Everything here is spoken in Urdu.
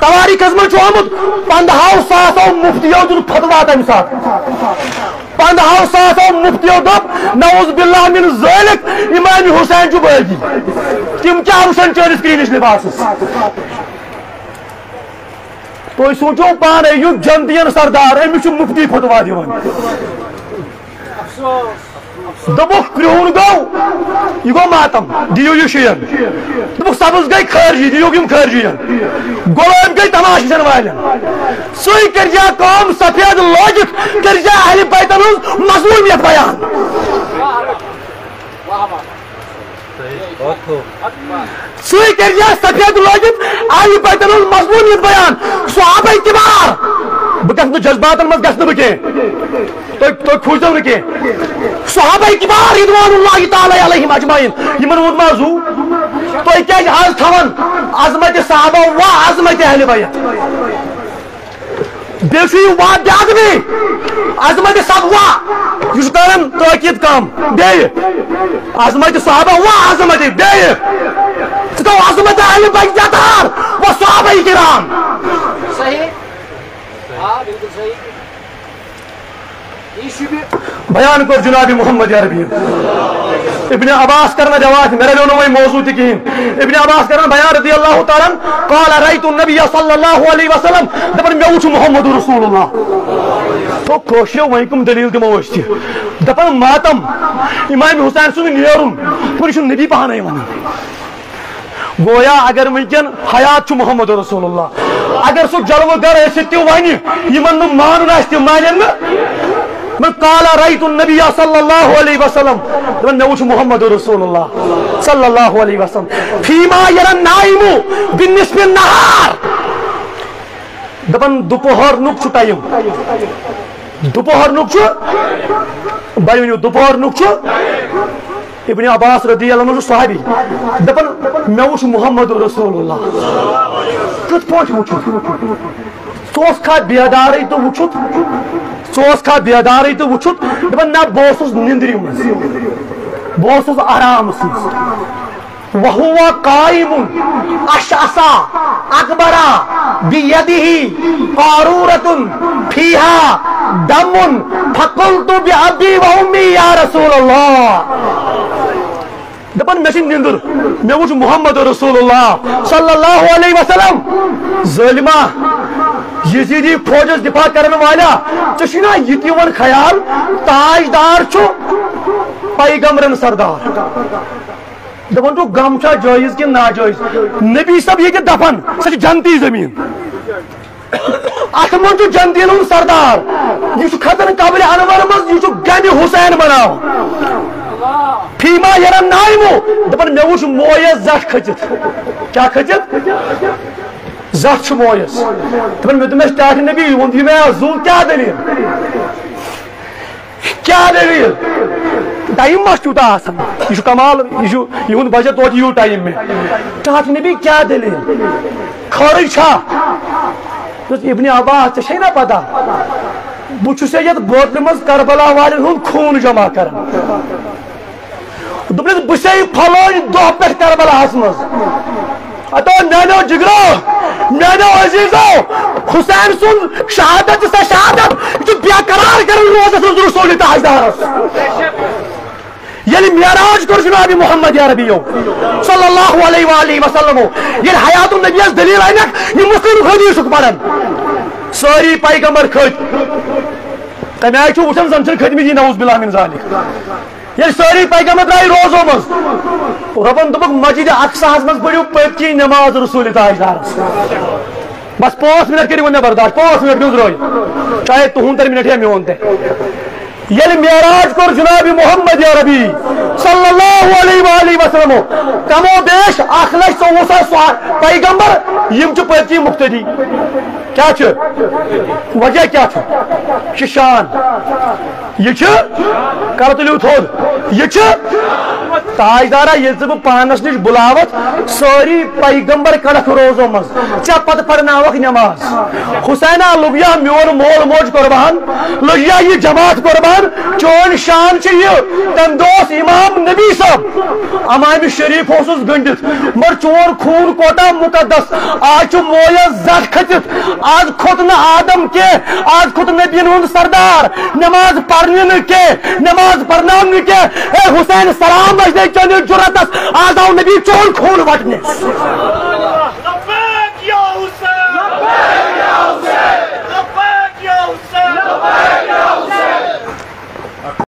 تواریخ من آمت 15,000 مفتیو دن فتوا تمہ سات 15,000 مفتیو دپ نعوذ باللہ من ذالک امام حسین چھ باغی تم کیا وچھان چٲنِس کرٛہنِس لباسس تُہۍ سوٗنٛچِو پانے یُس جنتین سردار أمِس چھُ مفتی فتوا دِوان دوٚپُکھ کرٛہُن گوٚو یہِ گوٚو ماتم دِیِو یہِ شِین دوٚپُکھ سبز گٔے خٲرجی دِیِو یِم خٲرجین غلام گٔے تماش وٕچھن والٮ۪ن سُے کٔرۍزِہا کٲم سفید لٲگِتھ کٔرۍزِہا اہلِ بیتن ہٕنٛز مظلوٗمیت بیان سُے کٔرۍزِہا سفید لٲگِتھ اہلِ بیتن ہٕنٛز مظلوٗمیت بیان صحابہ کِبار بہٕ گژھٕ نہٕ جذباتن منٛز گژھٕ نہٕ بہٕ کینٛہہ تُہۍ کھوٗژِو نہٕ کینٛہہ صحابہ کِبار رضوان اللہ تعالیٰ علیہم اجمعین یِمن ووٚن ما زوٗ تُہۍ کیٛازِ آز تھاوان عظمتِ صحابہ وا عظمتِ اہلِ بیت بیٚیہِ چھُ یہِ وا بیٛاکھ بیٚیہِ عظمتِ صفوا یہِ چھُ کران تٲکیٖد کم بیٚیہِ عظمتِ صحابہ وا عظمتِ بیٚیہِ ژٕ تھاو عظمتِ اہلِ بیت یتار و صحابہ کرام بیان کر جناب محمد عربی ابن عباس کرنا جواب میرے لوگوں میں موضوع تھی کہیں ابن عباس کرنا بیان رضی اللہ تعالیٰ قال رأيت النبي صلی اللہ علیہ وسلم دپن میں وچھ محمد رسول اللہ تو کوشیو وہیکم دلیل دمو وشتی دپن ماتم امام حسین سن نیرون پوری نبی پہانے ون گویا اگر ونکن حیات چھ محمد رسول اللہ اگر سو جلوہ گر ایسے تیو وانی یمن نو مانن آس تیو مانن من قال رأيت النبي صلى الله عليه وسلم من وچھ محمد رسول الله صلى الله عليه وسلم فيما يرى النائم بالنسبة النهار دپن دوپہر نک چھ ٹائم دوپہر نک چھ بھائی دوپہر نک چھ ابن عباس رضی اللہ عنہ صحابی دپن میں وچھ محمد رسول اللہ کت پوچھ سوس کھا بیداری تو وچھت سوس کھا بیداری تو وچھت دپن نا بوسس نندری مز بوسس آرام سز وهو قائم اشعصا اکبرا بیدہ قارورۃ فیہا دم فقلت بابی و امی یا رسول اللہ دپن میں نندر میں وچھ محمد رسول اللہ صلی اللہ علیہ وسلم ظالمہ یزیدی فوجس دفاع کرنے والا چشنا یتیون خیال تاجدار چھو پیغمبرن سردار دپن تو گمچا جائز کہ ناجائز نبی صاحب یہ کہ دفن سچ جنتی زمین اتمن تو جنتین ہن سردار یہ ختن قبر انور مز یہ گنہ حسین بناو فیما یرا نائمو دپن میں وچھ مویس زٹ کھچت کیا کھچت زٹ مویس دپن میں تمہیں سٹارٹ نبی ون دی میں زول کیا دلیل کیا دلیل ٹائم مس چوتا آسان یہ کمال یہ بجے توت یو ٹائم میں سٹارٹ نبی کیا دلیل خارج چھا ابن عباس ژے نا پتہ بہ چھُس یتھ بوتلہِ منٛز کربلا والٮ۪ن ہُنٛد خوٗن جمع کران دوٚپنس بہٕ چھُسے پھلٲنۍ دۄہ پٮ۪ٹھ کربلاہس منٛز اتو میانیو جگرو میانیو عزیزو حسین سُنٛد شہادت سا شہادت یہ چھُ برقرار کران روزس منٛز رسول تاجدارس یعنی معراج کر جناب محمد عربیو صلی اللہ علیہ وآلہ وسلم یہ حیات النبی اس دلیل اینک یہ مسلم حدیث پڑھن ساری پیغمبر کھت تمہیں آئی چھو وچھن زن چھن کھتمی دی نعوذ باللہ من ذالک یہ ساری پیغمبر رائی روزو مز ربن دبک مسجد اقصا مز پڑھو پتکی نماز رسول تاجدارس بس 5 منٹ کری ون برداشت 5 منٹ گزروئی چاہے تہن 3 منٹ ہے میون تے یل معراج کر جناب محمد عربی صلی اللہ علیہ وآلہ وسلم کمو بیش 1,40,000 پیغمبر یم چھ پتکی مقتدی کیا چھ وجہ کیا چھ شان یہ چھ کرتلیو تھود یہ چھ تاجدارا یہ پانس نش بلاوت ساری پیغمبر کڑک روزوں مز ے پتہ پڑناوک نماز حسینہ لگیا میون مول موج قربان لگیا یہ جماعت قربان چون شان یہ تم دوس امام نبی صاحب امام شریف اوسس گنڈت مر چون خون کوٹا مقدس آج مویا زد کھتت آج کھت نہ آدم کے آج کھت نبی ہند سردار نماز پڑھنے کے نماز پڑھنے کے اے حسین سلام مجھے چند جرتس آج آؤ نبی چون خون وٹنے